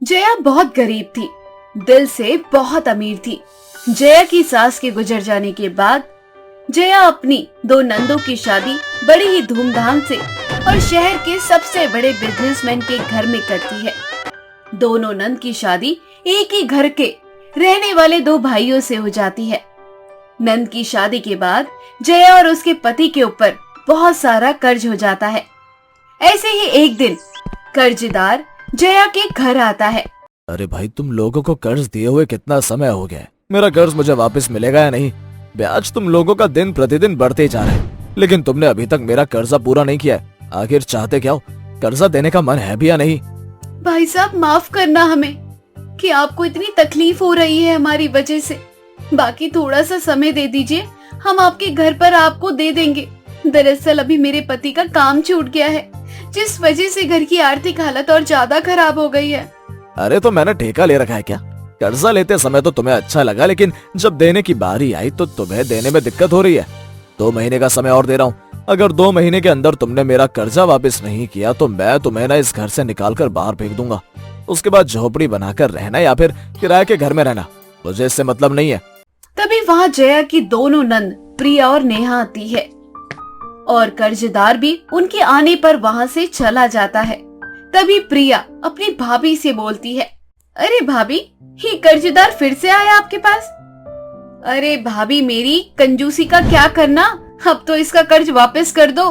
जया बहुत गरीब थी, दिल से बहुत अमीर थी। जया की सास के गुजर जाने के बाद जया अपनी दो नंदों की शादी बड़ी ही धूमधाम से और शहर के सबसे बड़े बिजनेसमैन के घर में करती है। दोनों नंद की शादी एक ही घर के रहने वाले दो भाइयों से हो जाती है। नंद की शादी के बाद जया और उसके पति के ऊपर बहुत सारा कर्ज हो जाता है। ऐसे ही एक दिन कर्जदार जया के घर आता है। अरे भाई, तुम लोगों को कर्ज दिए हुए कितना समय हो गया है? मेरा कर्ज मुझे वापस मिलेगा या नहीं? ब्याज तुम लोगों का दिन प्रतिदिन बढ़ते जा रहा है, लेकिन तुमने अभी तक मेरा कर्जा पूरा नहीं किया है। आखिर चाहते क्या हो? कर्जा देने का मन है भी या नहीं? भाई साहब, माफ करना हमें कि आपको इतनी तकलीफ हो रही है हमारी वजह से। बाकी थोड़ा सा समय दे दीजिए, हम आपके घर पर आपको दे देंगे। दरअसल अभी मेरे पति का काम छूट गया है, जिस वजह से घर की आर्थिक हालत और ज्यादा खराब हो गई है। अरे तो मैंने ठेका ले रखा है क्या? कर्जा लेते समय तो तुम्हें अच्छा लगा, लेकिन जब देने की बारी आई तो तुम्हें देने में दिक्कत हो रही है। 2 महीने का समय और दे रहा हूँ। अगर 2 महीने के अंदर तुमने मेरा कर्जा वापस नहीं किया तो मैं तुम्हें ना इस घर से निकाल कर बाहर फेंक दूंगा। उसके बाद झोपड़ी बनाकर रहना या फिर किराए के घर में रहना, मुझे इससे मतलब नहीं है। तभी वहाँ जया की दोनों नंद प्रिया और नेहा आती है और कर्जदार भी उनके आने पर वहाँ से चला जाता है। तभी प्रिया अपनी भाभी से बोलती है, अरे भाभी, ये कर्जदार फिर से आया आपके पास? अरे भाभी मेरी, कंजूसी का क्या करना, अब तो इसका कर्ज वापस कर दो।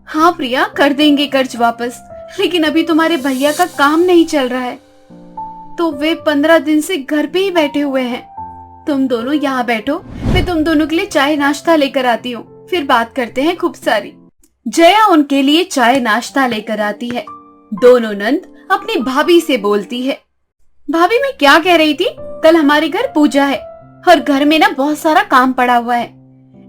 हाँ प्रिया, कर देंगे कर्ज वापस, लेकिन अभी तुम्हारे भैया का काम नहीं चल रहा है, तो वे 15 दिन से घर पे ही बैठे हुए हैं। तुम दोनों यहाँ बैठो, मैं तुम दोनों के लिए चाय नाश्ता लेकर आती हूँ, फिर बात करते हैं खूब सारी। जया उनके लिए चाय नाश्ता लेकर आती है। दोनों नंद अपनी भाभी से बोलती है, भाभी मैं क्या कह रही थी, कल हमारे घर पूजा है और घर में ना बहुत सारा काम पड़ा हुआ है।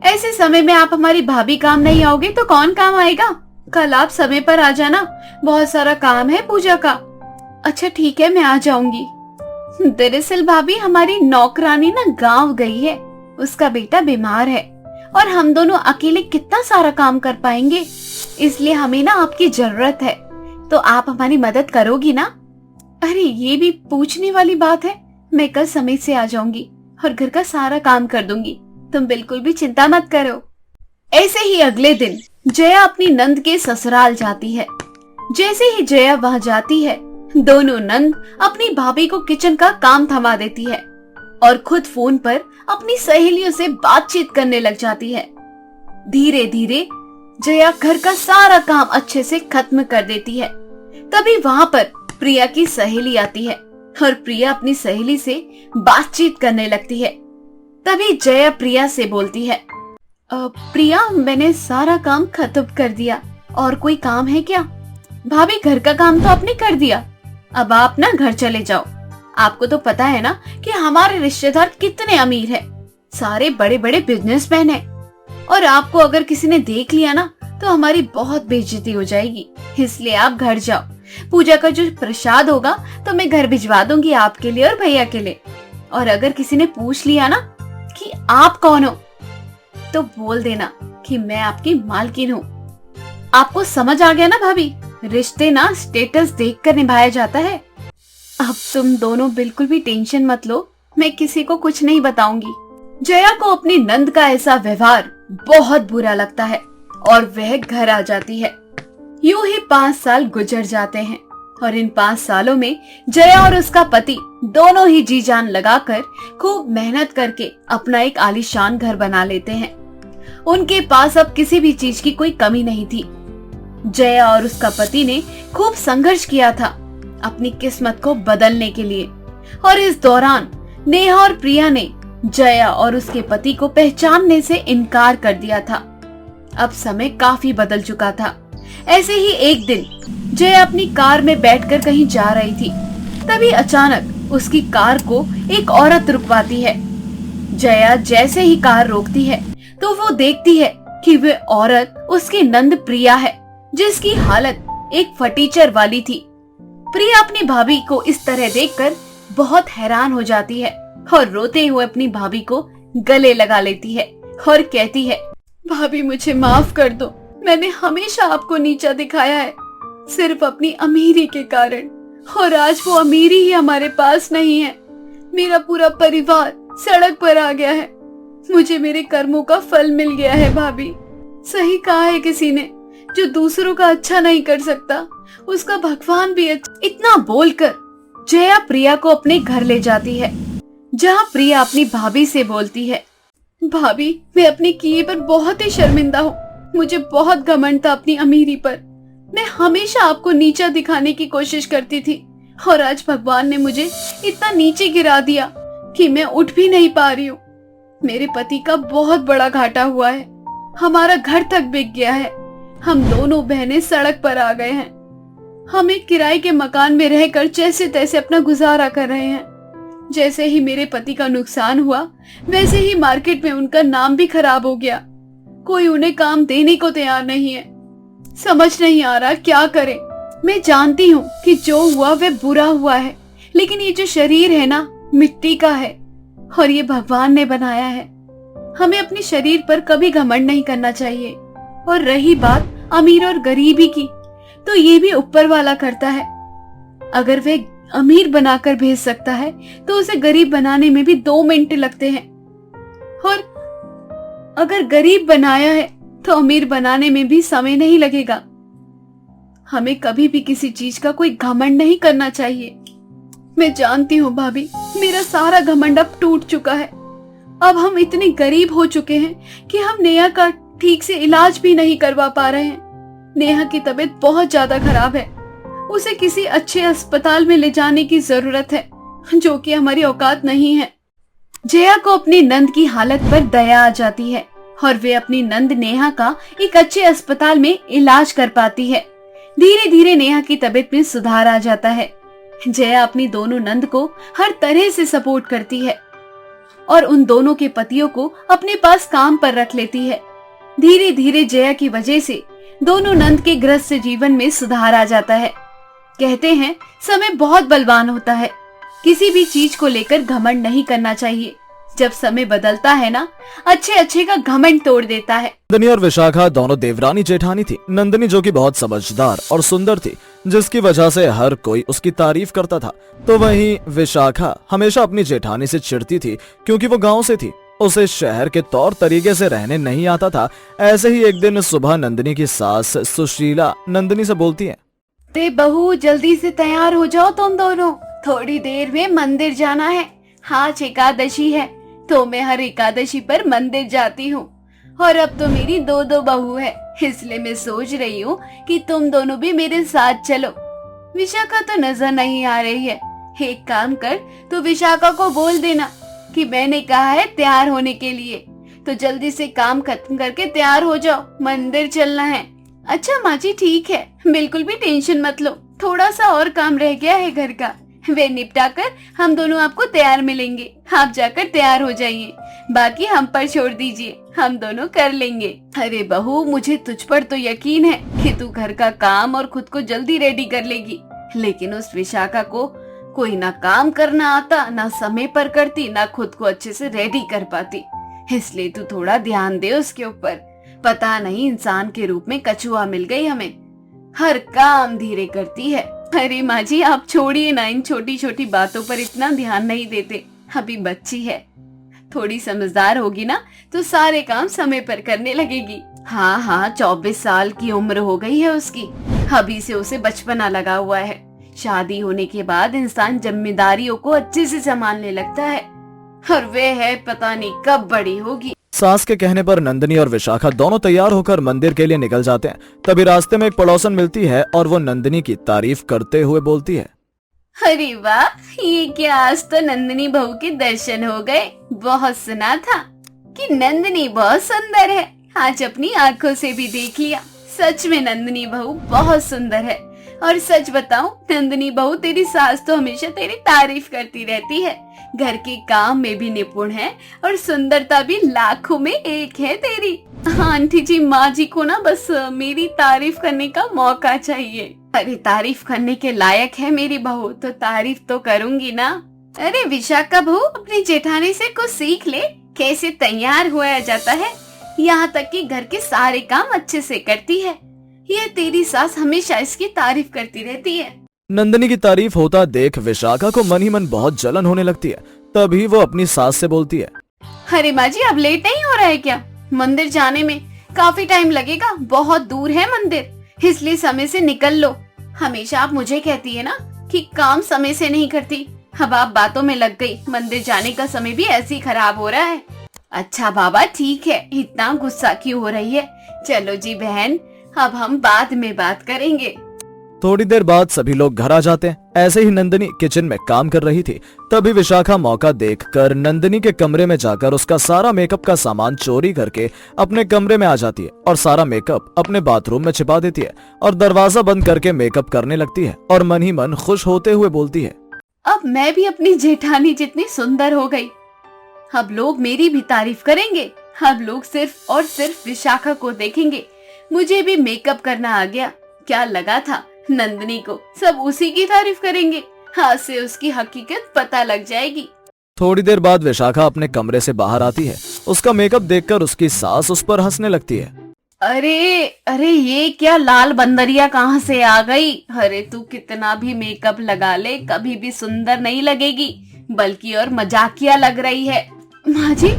ऐसे समय में आप हमारी भाभी काम नहीं आओगे तो कौन काम आएगा? कल आप समय पर आ जाना, बहुत सारा काम है पूजा का। अच्छा ठीक है, मैं आ जाऊंगी। दरअसल भाभी, हमारी नौकरानी ना गांव गई है, उसका बेटा बीमार है और हम दोनों अकेले कितना सारा काम कर पाएंगे, इसलिए हमें ना आपकी जरूरत है, तो आप हमारी मदद करोगी ना? अरे ये भी पूछने वाली बात है, मैं कल समय से आ जाऊंगी और घर का सारा काम कर दूंगी, तुम बिल्कुल भी चिंता मत करो। ऐसे ही अगले दिन जया अपनी नंद के ससुराल जाती है। जैसे ही जया वहां जाती है, दोनों नंद अपनी भाभी को किचन का काम थमा देती है और खुद फोन पर अपनी सहेलियों से बातचीत करने लग जाती है। धीरे धीरे जया घर का सारा काम अच्छे से खत्म कर देती है। तभी वहां पर प्रिया की सहेली आती है और प्रिया अपनी सहेली से बातचीत करने लगती है। तभी जया प्रिया से बोलती है, प्रिया, मैंने सारा काम खत्म कर दिया, और कोई काम है क्या? भाभी, घर का काम तो आपने कर दिया, अब आप ना घर चले जाओ। आपको तो पता है ना कि हमारे रिश्तेदार कितने अमीर हैं, सारे बड़े बड़े बिजनेसमैन हैं, और आपको अगर किसी ने देख लिया ना तो हमारी बहुत बेइज्जती हो जाएगी, इसलिए आप घर जाओ। पूजा का जो प्रसाद होगा तो मैं घर भिजवा दूंगी आपके लिए और भैया के लिए, और अगर किसी ने पूछ लिया ना कि आप कौन हो तो बोल देना कि मैं आपकी मालकिन हूँ। आपको समझ आ गया ना भाभी? रिश्ते ना स्टेटस देखकर निभाया जाता है। अब तुम दोनों बिल्कुल भी टेंशन मत लो, मैं किसी को कुछ नहीं बताऊंगी। जया को अपनी नंद का ऐसा व्यवहार बहुत बुरा लगता है और वह घर आ जाती है। यूं ही 5 साल गुजर जाते हैं और इन 5 सालों में जया और उसका पति दोनों ही जी जान लगाकर खूब मेहनत करके अपना एक आलीशान घर बना लेते हैं। उनके पास अब किसी भी चीज की कोई कमी नहीं थी। जया और उसका पति ने खूब संघर्ष किया था अपनी किस्मत को बदलने के लिए, और इस दौरान नेहा और प्रिया ने जया और उसके पति को पहचानने से इनकार कर दिया था। अब समय काफी बदल चुका था। ऐसे ही एक दिन जया अपनी कार में बैठकर कहीं जा रही थी। तभी अचानक उसकी कार को एक औरत रुकवाती है। जया जैसे ही कार रोकती है तो वो देखती है कि वे औरत उसकी नंद प्रिया है, जिसकी हालत एक फटीचर वाली थी। प्रिया अपनी भाभी को इस तरह देखकर बहुत हैरान हो जाती है और रोते हुए अपनी भाभी को गले लगा लेती है और कहती है, भाभी मुझे माफ कर दो, मैंने हमेशा आपको नीचा दिखाया है, सिर्फ अपनी अमीरी के कारण। और आज वो अमीरी ही हमारे पास नहीं है। मेरा पूरा परिवार सड़क पर आ गया है। मुझे मेरे कर्मों का फल मिल गया है भाभी। सही कहा है किसी ने, जो दूसरों का अच्छा नहीं कर सकता उसका भगवान भी अच्छा। इतना बोलकर जया प्रिया को अपने घर ले जाती है, जहाँ प्रिया अपनी भाभी से बोलती है, भाभी मैं अपने किए पर बहुत ही शर्मिंदा हूँ। मुझे बहुत घमंड था अपनी अमीरी पर। मैं हमेशा आपको नीचा दिखाने की कोशिश करती थी और आज भगवान ने मुझे इतना नीचे गिरा दिया कि मैं उठ भी नहीं पा रही हूँ। मेरे पति का बहुत बड़ा घाटा हुआ है। हमारा घर तक बिक गया है। हम दोनों बहनें सड़क पर आ गए हैं। हम एक किराए के मकान में रहकर जैसे तैसे अपना गुजारा कर रहे हैं। जैसे ही मेरे पति का नुकसान हुआ वैसे ही मार्केट में उनका नाम भी खराब हो गया। कोई उन्हें काम देने को तैयार नहीं है। समझ नहीं आ रहा क्या करें। मैं जानती हूँ कि जो हुआ वह बुरा हुआ है, लेकिन ये जो शरीर है ना, मिट्टी का है और ये भगवान ने बनाया है। हमें अपने शरीर पर कभी घमंड नहीं करना चाहिए। और रही बात अमीर और गरीबी की, तो ये भी ऊपर वाला करता है। अगर वह अमीर बनाकर भेज सकता है तो उसे गरीब बनाने में भी 2 मिनट लगते हैं, और अगर गरीब बनाया है तो अमीर बनाने में भी समय नहीं लगेगा। हमें कभी भी किसी चीज का कोई घमंड नहीं करना चाहिए। मैं जानती हूँ भाभी, मेरा सारा घमंड अब टूट चुका है। अब हम इतने गरीब हो चुके हैं कि हम नेहा का ठीक से इलाज भी नहीं करवा पा रहे हैं। नेहा की तबीयत बहुत ज्यादा खराब है। उसे किसी अच्छे अस्पताल में ले जाने की जरूरत है, जो कि हमारी औकात नहीं है। जया को अपनी नंद की हालत पर दया आ जाती है और वे अपनी नंद नेहा का एक अच्छे अस्पताल में इलाज कर पाती है। धीरे धीरे नेहा की तबीयत में सुधार आ जाता है। जया अपनी दोनों नंद को हर तरह से सपोर्ट करती है और उन दोनों के पतियों को अपने पास काम पर रख लेती है। धीरे धीरे जया की वजह से दोनों नंद के गृहस्थ जीवन में सुधार आ जाता है। कहते हैं समय बहुत बलवान होता है। किसी भी चीज को लेकर घमंड नहीं करना चाहिए। जब समय बदलता है ना, अच्छे अच्छे का घमंड तोड़ देता है। नंदिनी और विशाखा दोनों देवरानी जेठानी थी। नंदिनी जो कि बहुत समझदार और सुंदर थी, जिसकी वजह से हर कोई उसकी तारीफ करता था, तो वहीं विशाखा हमेशा अपनी जेठानी से चिढ़ती थी क्योंकि वो गांव से थी। उसे शहर के तौर तरीके से रहने नहीं आता था। ऐसे ही एक दिन सुबह नंदिनी की सास सुशीला नंदिनी से बोलती है, ते बहू जल्दी से तैयार हो जाओ, तुम दोनों थोड़ी देर में मंदिर जाना है। आज एकादशी है तो मैं हर एकादशी पर मंदिर जाती हूँ, और अब तो मेरी 2 बहू है, इसलिए मैं सोच रही हूँ कि तुम दोनों भी मेरे साथ चलो। विशाखा तो नजर नहीं आ रही है। एक काम कर, तो विशाखा को बोल देना कि मैंने कहा है तैयार होने के लिए, तो जल्दी से काम खत्म करके तैयार हो जाओ, मंदिर चलना है। अच्छा माँ जी ठीक है, बिल्कुल भी टेंशन मत लो। थोड़ा सा और काम रह गया है घर का, वे निपटा कर हम दोनों आपको तैयार मिलेंगे। आप जाकर तैयार हो जाइए, बाकी हम पर छोड़ दीजिए, हम दोनों कर लेंगे। अरे बहू, मुझे तुझ पर तो यकीन है कि तू घर का काम और खुद को जल्दी रेडी कर लेगी, लेकिन उस विशाखा को कोई ना काम करना आता, ना समय पर करती, ना खुद को अच्छे से रेडी कर पाती। इसलिए तू थोड़ा ध्यान दे उसके ऊपर। पता नहीं इंसान के रूप में कछुआ मिल गई हमें, हर काम धीरे करती है। अरे माँ जी आप छोड़िए ना, इन छोटी छोटी बातों पर इतना ध्यान नहीं देते। अभी बच्ची है, थोड़ी समझदार होगी ना तो सारे काम समय पर करने लगेगी। हाँ हाँ 24 साल की उम्र हो गई है उसकी, अभी से उसे बचपना लगा हुआ है। शादी होने के बाद इंसान जिम्मेदारियों को अच्छे से संभालने लगता है, और वे है पता नहीं कब बड़ी होगी। सास के कहने पर नंदिनी और विशाखा दोनों तैयार होकर मंदिर के लिए निकल जाते हैं। तभी रास्ते में एक पड़ोसन मिलती है और वो नंदिनी की तारीफ करते हुए बोलती है, अरे वाह, ये क्या आज तो नंदिनी बहू के दर्शन हो गए। बहुत सुना था कि नंदिनी बहुत सुंदर है, आज अपनी आंखों से भी देख लिया। सच में नंदिनी बहू बहुत सुंदर है, और सच बताऊं नंदिनी बहू तेरी सास तो हमेशा तेरी तारीफ करती रहती है। घर के काम में भी निपुण है और सुंदरता भी लाखों में एक है तेरी। आंटी जी माँ जी को ना बस मेरी तारीफ करने का मौका चाहिए। अरे तारीफ करने के लायक है मेरी बहू, तो तारीफ तो करूंगी ना। अरे विशाखा बहू अपनी जेठानी से कुछ सीख ले, कैसे तैयार हुआ जाता है, यहाँ तक कि घर के सारे काम अच्छे से करती है। यह तेरी सास हमेशा इसकी तारीफ करती रहती है। नंदिनी की तारीफ होता देख विशाखा को मन ही मन बहुत जलन होने लगती है। तभी वो अपनी सास से बोलती है, अरे माँ जी, अब लेट नहीं हो रहा है क्या? मंदिर जाने में काफी टाइम लगेगा, बहुत दूर है मंदिर, इसलिए समय से निकल लो। हमेशा आप मुझे कहती है ना कि काम समय से नहीं करती। अब आप बातों में लग गई, मंदिर जाने का समय भी ऐसे ही खराब हो रहा है। अच्छा बाबा ठीक है, इतना गुस्सा क्यों हो रही है? चलो जी बहन, अब हम बाद में बात करेंगे। थोड़ी देर बाद सभी लोग घर आ जाते हैं। ऐसे ही नंदिनी किचन में काम कर रही थी। तभी विशाखा मौका देखकर नंदिनी के कमरे में जाकर उसका सारा मेकअप का सामान चोरी करके अपने कमरे में आ जाती है और सारा मेकअप अपने बाथरूम में छिपा देती है और दरवाजा बंद करके मेकअप करने लगती है और मन ही मन खुश होते हुए बोलती है, अब मैं भी अपनी जेठानी जितनी सुंदर हो गई। अब लोग मेरी भी तारीफ करेंगे। अब लोग सिर्फ और सिर्फ विशाखा को देखेंगे। मुझे भी मेकअप करना आ गया। क्या लगा था नंदिनी को सब उसी की तारीफ करेंगे। आज से उसकी हकीकत पता लग जाएगी। थोड़ी देर बाद विशाखा अपने कमरे से बाहर आती है। उसका मेकअप देखकर उसकी सास उस पर हंसने लगती है। अरे अरे, ये क्या लाल बंदरिया कहाँ से आ गई? अरे तू कितना भी मेकअप लगा ले, कभी भी सुंदर नहीं लगेगी, बल्कि और मजाकिया लग रही है। माँ जी,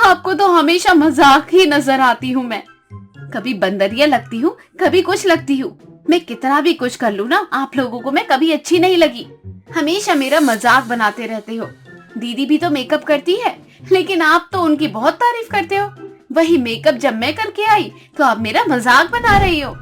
आपको तो हमेशा मजाक ही नजर आती हूँ मैं। कभी बंदरिया लगती हूँ, कभी कुछ लगती हूँ। मैं कितना भी कुछ कर लूँ ना, आप लोगों को मैं कभी अच्छी नहीं लगी। हमेशा मेरा मजाक बनाते रहते हो। दीदी भी तो मेकअप करती है, लेकिन आप तो उनकी बहुत तारीफ करते हो। वही मेकअप जब मैं करके आई तो आप मेरा मजाक बना रही हो।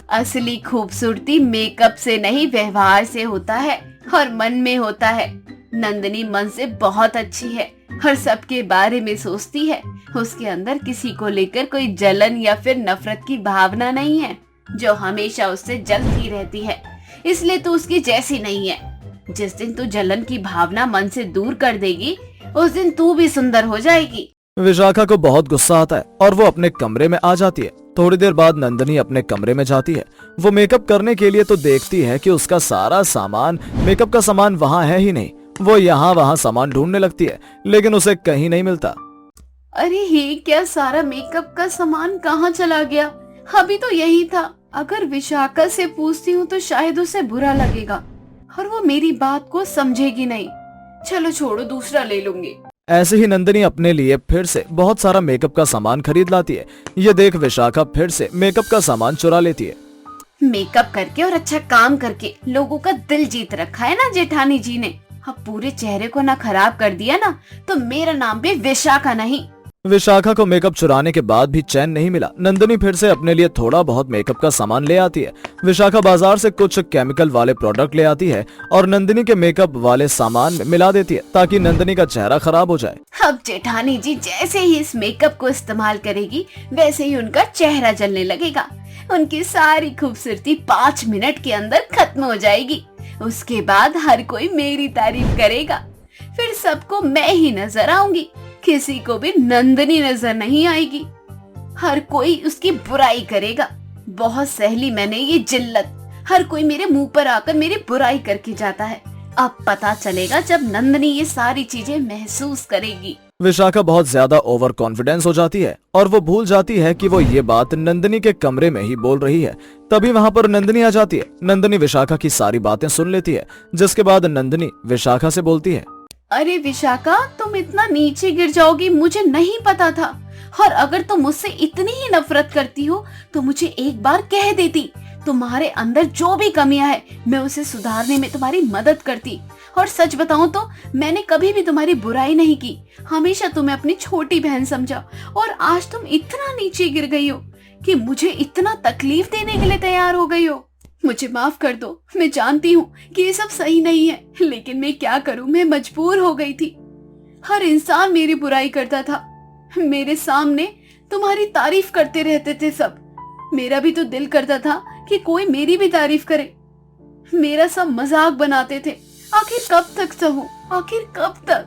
असली खूबसूरती मेकअप से नहीं, व्यवहार से होता है और मन में होता है। नंदिनी मन से बहुत अच्छी है और सबके बारे में सोचती है। उसके अंदर किसी को लेकर कोई जलन या फिर नफरत की भावना नहीं है, जो हमेशा उससे जलती रहती है। इसलिए तू उसकी जैसी नहीं है। जिस दिन तू जलन की भावना मन से दूर कर देगी, उस दिन तू भी सुंदर हो जाएगी। विशाखा को बहुत गुस्सा आता है और वो अपने कमरे में आ जाती है। थोड़ी देर बाद नंदिनी अपने कमरे में जाती है। वो मेकअप करने के लिए तो देखती है कि उसका सारा सामान, मेकअप का सामान वहाँ है ही नहीं। वो यहाँ वहाँ सामान ढूंढने लगती है, लेकिन उसे कहीं नहीं मिलता। अरे ये क्या, सारा मेकअप का सामान कहाँ चला गया? अभी तो यही था। अगर विशाखा से पूछती हूँ तो शायद उसे बुरा लगेगा और वो मेरी बात को समझेगी नहीं। चलो छोड़ो, दूसरा ले लूंगी। ऐसे ही नंदिनी अपने लिए फिर से बहुत सारा मेकअप का सामान खरीद लाती है। ये देख विशाखा फिर से मेकअप का सामान चुरा लेती है। मेकअप करके और अच्छा काम करके लोगों का दिल जीत रखा है ना जेठानी जी ने। अब पूरे चेहरे को ना खराब कर दिया ना, तो मेरा नाम भी विशाखा नहीं। विशाखा को मेकअप चुराने के बाद भी चैन नहीं मिला। नंदिनी फिर से अपने लिए थोड़ा बहुत मेकअप का सामान ले आती है। विशाखा बाजार से कुछ केमिकल वाले प्रोडक्ट ले आती है और नंदिनी के मेकअप वाले सामान में मिला देती है, ताकि नंदिनी का चेहरा खराब हो जाए। अब जेठानी जी जैसे ही इस मेकअप को इस्तेमाल करेगी, वैसे ही उनका चेहरा जलने लगेगा। उनकी सारी खूबसूरती 5 मिनट के अंदर खत्म हो जाएगी। उसके बाद हर कोई मेरी तारीफ करेगा। फिर सबको मैं ही नजर आऊंगी, किसी को भी नंदिनी नजर नहीं आएगी। हर कोई उसकी बुराई करेगा। बहुत सहली मैंने ये जिल्लत। हर कोई मेरे मुंह पर आकर मेरी बुराई करके जाता है। अब पता चलेगा जब नंदिनी ये सारी चीजें महसूस करेगी। विशाखा बहुत ज्यादा ओवर कॉन्फिडेंस हो जाती है और वो भूल जाती है कि वो ये बात नंदिनी के कमरे में ही बोल रही है। तभी वहाँ पर नंदिनी आ जाती है। नंदिनी विशाखा की सारी बातें सुन लेती है, जिसके बाद नंदिनी विशाखा से बोलती है, अरे विशाखा, तुम इतना नीचे गिर जाओगी मुझे नहीं पता था। और अगर तुम मुझसे इतनी ही नफरत करती हो तो मुझे एक बार कह देती। तुम्हारे अंदर जो भी कमियां है, मैं उसे सुधारने में तुम्हारी मदद करती। और सच बताऊं तो मैंने कभी भी तुम्हारी बुराई नहीं की। हमेशा तुम्हें अपनी छोटी बहन समझा, और आज तुम इतना नीचे गिर गई हो कि मुझे इतना तकलीफ देने के लिए तैयार हो गई हो। मुझे माफ कर दो। मैं जानती हूँ कि ये सब सही नहीं है, लेकिन मैं क्या करूँ, मैं मजबूर हो गई थी। हर इंसान मेरी बुराई करता था। मेरे सामने तुम्हारी तारीफ करते रहते थे सब। मेरा भी तो दिल करता था कि कोई मेरी भी तारीफ करे। मेरा सब मजाक बनाते थे। आखिर कब तक सहूं? आखिर कब तक?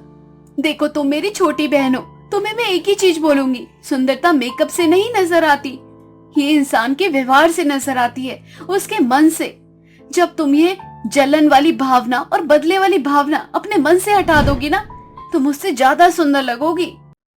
देखो, तुम मेरी छोटी बहन हो। तुम्हें मैं एक ही चीज बोलूंगी, सुंदरता मेकअप से नहीं नजर आती, ये इंसान के व्यवहार से नजर आती है, उसके मन से। जब तुम ये जलन वाली भावना और बदले वाली भावना अपने मन से हटा दोगी ना, तुम उससे ज्यादा सुंदर लगोगी।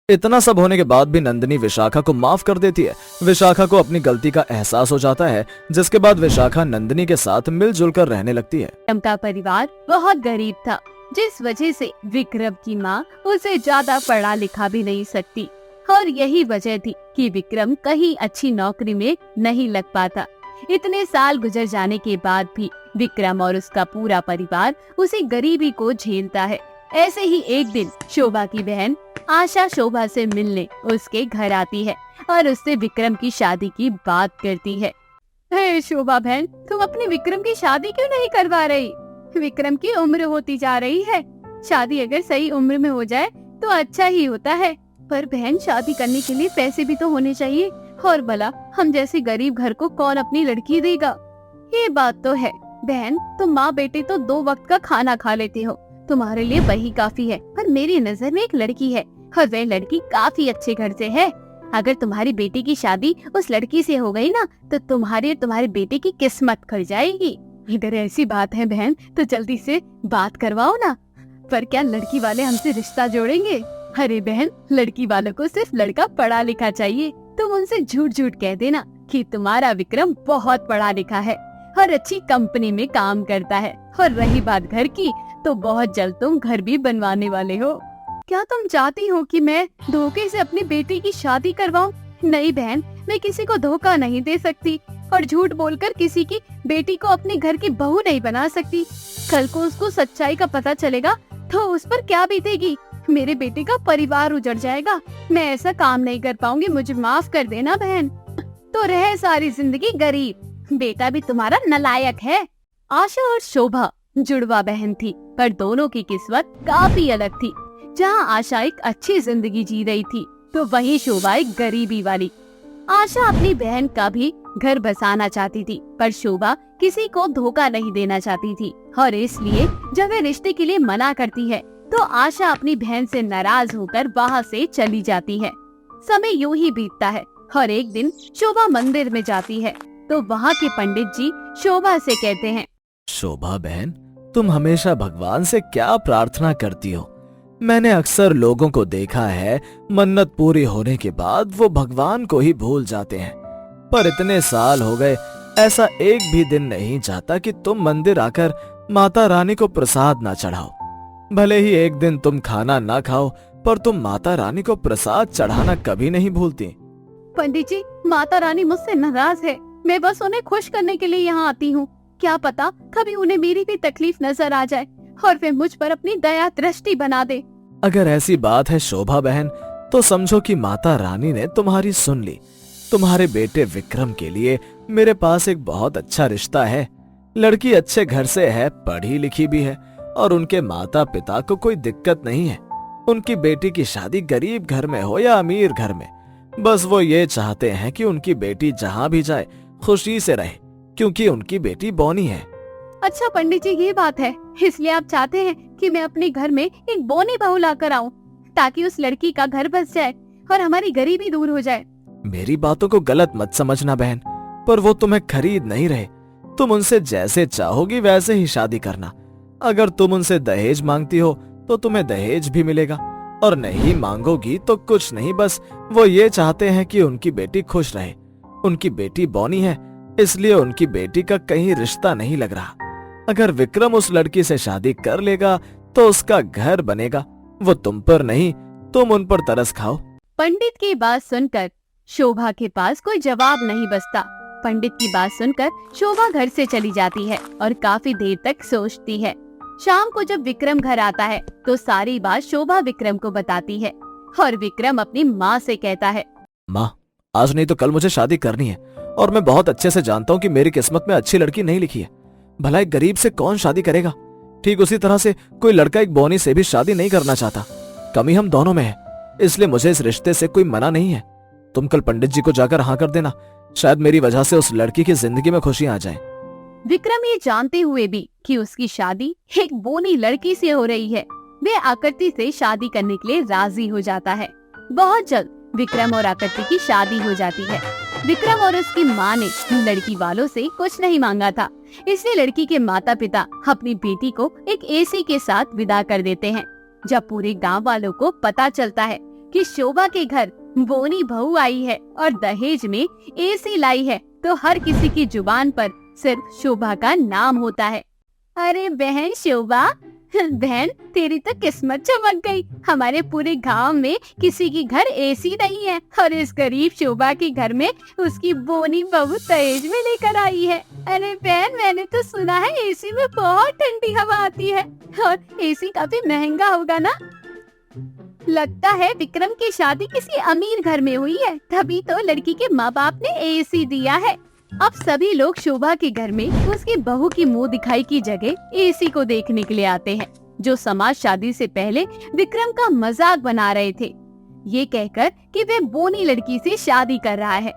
इतना सब होने के बाद भी नंदिनी विशाखा को माफ कर देती है। विशाखा को अपनी गलती का एहसास हो जाता है, जिसके बाद विशाखा नंदिनी के साथ मिलजुल कर रहने लगती है। विक्रम का परिवार बहुत गरीब था, जिस वजह से विक्रम की माँ उसे ज्यादा पढ़ा लिखा भी नहीं सकती, और यही वजह थी कि विक्रम कहीं अच्छी नौकरी में नहीं लग पाता। इतने साल गुजर जाने के बाद भी विक्रम और उसका पूरा परिवार उसी गरीबी को झेलता है। ऐसे ही एक दिन शोभा की बहन आशा शोभा से मिलने उसके घर आती है और उससे विक्रम की शादी की बात करती है। हे शोभा बहन, तुम अपनी विक्रम की शादी क्यों नहीं करवा रही? विक्रम की उम्र होती जा रही है, शादी अगर सही उम्र में हो जाए तो अच्छा ही होता है। पर बहन, शादी करने के लिए पैसे भी तो होने चाहिए, और भला हम जैसे गरीब घर को कौन अपनी लड़की देगा? ये बात तो है बहन, तुम माँ बेटे तो 2 वक्त का खाना खा लेते हो, तुम्हारे लिए वही काफी है। पर मेरी नजर में एक लड़की है, और वह लड़की काफी अच्छे घर से है। अगर तुम्हारी बेटी की शादी उस लड़की से हो गई ना, तो तुम्हारे और तुम्हारे बेटे की किस्मत खड़ जाएगी। अगर ऐसी बात है बहन, तो जल्दी से बात करवाओ ना। पर क्या लड़की वाले हमसे रिश्ता जोड़ेंगे? अरे बहन, लड़की वालों को सिर्फ लड़का पढ़ा लिखा चाहिए। तुम उनसे झूठ झूठ कह देना कि तुम्हारा विक्रम बहुत पढ़ा लिखा है और अच्छी कंपनी में काम करता है। और रही बात घर की, तो बहुत जल्द तुम घर भी बनवाने वाले हो। क्या तुम चाहती हो कि मैं धोखे से अपनी बेटी की शादी करवाऊं? नहीं बहन, मैं किसी को धोखा नहीं दे सकती, और झूठ बोलकर किसी की बेटी को अपने घर की बहू नहीं बना सकती। कल को उसको सच्चाई का पता चलेगा तो उस पर क्या बीतेगी? मेरे बेटे का परिवार उजड़ जाएगा। मैं ऐसा काम नहीं कर पाऊंगी, मुझे माफ कर देना बहन। तो रहे सारी जिंदगी गरीब, बेटा भी तुम्हारा नलायक है। आशा और शोभा जुड़वा बहन थी, पर दोनों की किस्मत काफी अलग थी। जहाँ आशा एक अच्छी जिंदगी जी रही थी, तो वहीं शोभा एक गरीबी वाली। आशा अपनी बहन का भी घर बसाना चाहती थी, पर शोभा किसी को धोखा नहीं देना चाहती थी, और इसलिए जब वह रिश्ते के लिए मना करती है, तो आशा अपनी बहन से नाराज होकर वहाँ से चली जाती है। समय यूं ही बीतता है, और एक दिन शोभा मंदिर में जाती है, तो वहाँ के पंडित जी शोभा से कहते हैं, शोभा बहन, तुम हमेशा भगवान से क्या प्रार्थना करती हो? मैंने अक्सर लोगों को देखा है, मन्नत पूरी होने के बाद वो भगवान को ही भूल जाते हैं। पर इतने साल हो गए, ऐसा एक भी दिन नहीं जाता कि तुम मंदिर आकर माता रानी को प्रसाद ना चढ़ाओ। भले ही एक दिन तुम खाना ना खाओ, पर तुम माता रानी को प्रसाद चढ़ाना कभी नहीं भूलती। पंडित जी, माता रानी मुझसे नाराज है, मैं बस उन्हें खुश करने के लिए यहाँ आती हूँ। क्या पता कभी उन्हें मेरी भी तकलीफ नजर आ जाए और वे मुझ पर अपनी दया दृष्टि बना दे। अगर ऐसी बात है शोभा बहन, तो समझो कि माता रानी ने तुम्हारी सुन ली। तुम्हारे बेटे विक्रम के लिए मेरे पास एक बहुत अच्छा रिश्ता है। लड़की अच्छे घर से है, पढ़ी लिखी भी है, और उनके माता पिता को कोई दिक्कत नहीं है। उनकी बेटी की शादी गरीब घर में हो या अमीर घर में, बस वो ये चाहते हैं कि उनकी बेटी जहाँ भी जाए खुशी से रहे, क्योंकि उनकी बेटी बौनी है। अच्छा पंडित जी, ये बात है, इसलिए आप चाहते हैं कि मैं अपने घर में एक बौनी बहू लाकर आऊं, ताकि उस लड़की का घर बस जाए और हमारी गरीबी दूर हो जाए। मेरी बातों को गलत मत समझना बहन, पर वो तुम्हें खरीद नहीं रहे। तुम उनसे जैसे चाहोगी वैसे ही शादी करना। अगर तुम उनसे दहेज मांगती हो तो तुम्हें दहेज भी मिलेगा, और नहीं मांगोगी तो कुछ नहीं, बस वो ये चाहते हैं कि उनकी बेटी खुश रहे। उनकी बेटी बौनी है, इसलिए उनकी बेटी का कहीं रिश्ता नहीं लग रहा। अगर विक्रम उस लड़की से शादी कर लेगा तो उसका घर बनेगा। वो तुम पर नहीं, तुम उन पर तरस खाओ। पंडित की बात सुनकर शोभा के पास कोई जवाब नहीं बचता। पंडित की बात सुनकर शोभा घर से चली जाती है और काफी देर तक सोचती है। शाम को जब विक्रम घर आता है, तो सारी बात शोभा विक्रम को बताती है, और विक्रम अपनी माँ से कहता है, माँ, आज नहीं तो कल मुझे शादी करनी है, और मैं बहुत अच्छे से जानता हूँ कि मेरी किस्मत में अच्छी लड़की नहीं लिखी है। भला एक गरीब से कौन शादी करेगा? ठीक उसी तरह से कोई लड़का एक बौनी से भी शादी नहीं करना चाहता। कमी हम दोनों में है, इसलिए मुझे इस रिश्ते से कोई मना नहीं है। तुम कल पंडित जी को जाकर हाँ कर देना, शायद मेरी वजह से उस लड़की की जिंदगी में खुशियां आ जाएं। विक्रम ये जानते हुए भी कि उसकी शादी एक बोनी लड़की से हो रही है, वे आकृति से शादी करने के लिए राजी हो जाता है। बहुत जल्द विक्रम और आकृति की शादी हो जाती है। विक्रम और उसकी माँ ने लड़की वालों से कुछ नहीं मांगा था, इसलिए लड़की के माता पिता अपनी बेटी को एक एसी के साथ विदा कर देते हैं। जब पूरे गांव वालों को पता चलता है कि शोभा के घर बोनी बहू आई है और दहेज में एसी लाई है, तो हर किसी की जुबान पर सिर्फ शोभा का नाम होता है। अरे बहन शोभा, बहन तेरी तो किस्मत चमक गई। हमारे पूरे गांव में किसी की घर एसी नहीं है और इस गरीब शोभा के घर में उसकी बोनी बहू दहेज में लेकर आई है। अरे बहन, मैंने तो सुना है एसी में बहुत ठंडी हवा आती है और एसी काफी महंगा होगा ना। लगता है विक्रम की शादी किसी अमीर घर में हुई है, तभी तो लड़की के माँ बाप ने एसी दिया है। अब सभी लोग शोभा के घर में उसकी बहू की मुंह दिखाई की जगह एसी को देखने के लिए आते हैं, जो समाज शादी से पहले विक्रम का मजाक बना रहे थे, ये कहकर कि वे बोनी लड़की से शादी कर रहा है।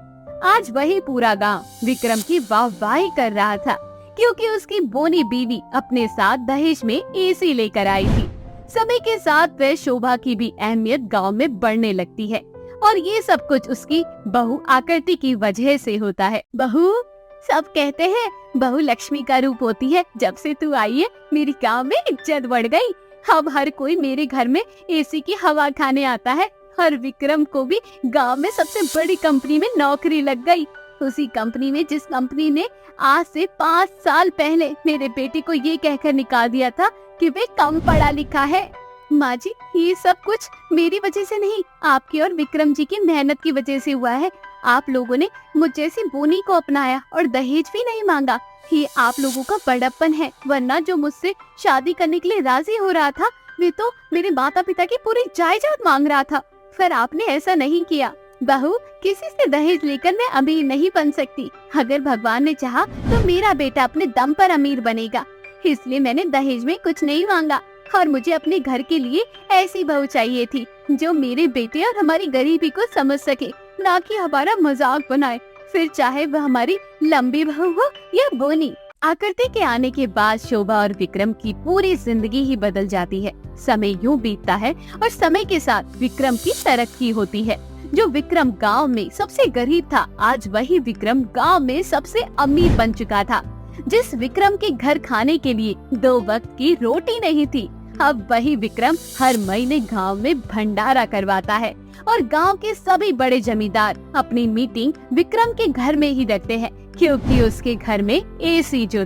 आज वही पूरा गांव विक्रम की वाहवाही कर रहा था, क्योंकि उसकी बोनी बीवी अपने साथ दहेज में एसी लेकर आई थी। समय के साथ वह शोभा की भी अहमियत गांव में बढ़ने लगती है और ये सब कुछ उसकी बहू आकृति की वजह से होता है। बहू, सब कहते हैं बहू लक्ष्मी का रूप होती है। जब से तू आई है मेरी गांव में इज्जत बढ़ गई। अब हर कोई मेरे घर में एसी की हवा खाने आता है और विक्रम को भी गांव में सबसे बड़ी कंपनी में नौकरी लग गई। उसी कंपनी में जिस कंपनी ने आज से 5 साल पहले मेरे बेटे को ये कहकर निकाल दिया था कि वे कम पढ़ा लिखा है। माँ जी, ये सब कुछ मेरी वजह से नहीं, आपकी और विक्रम जी की मेहनत की वजह से हुआ है। आप लोगों ने मुझ जैसी बोनी को अपनाया और दहेज भी नहीं मांगा। ये आप लोगों का बड़प्पन है, वरना जो मुझसे शादी करने के लिए राजी हो रहा था वे तो मेरे माता पिता की पूरी जायदाद मांग रहा था, पर आपने ऐसा नहीं किया। बहू, किसी से दहेज लेकर मैं अमीर नहीं बन सकती। अगर भगवान ने चाहा तो मेरा बेटा अपने दम पर अमीर बनेगा, इसलिए मैंने दहेज में कुछ नहीं मांगा। और मुझे अपने घर के लिए ऐसी बहू चाहिए थी जो मेरे बेटे और हमारी गरीबी को समझ सके, ना कि हमारा मजाक बनाए, फिर चाहे वह हमारी लंबी बहू हो या बोनी। आकृति के आने के बाद शोभा और विक्रम की पूरी जिंदगी ही बदल जाती है। समय यूं बीतता है और समय के साथ विक्रम की तरक्की होती है। जो विक्रम गांव में सबसे गरीब था, आज वही विक्रम गांव में सबसे अमीर बन चुका था। जिस विक्रम के घर खाने के लिए 2 वक्त की रोटी नहीं थी, अब वही विक्रम हर महीने गांव में भंडारा करवाता है और गांव के सभी बड़े जमींदार अपनी मीटिंग विक्रम के घर में ही रखते हैं, क्योंकि उसके घर में एसी जो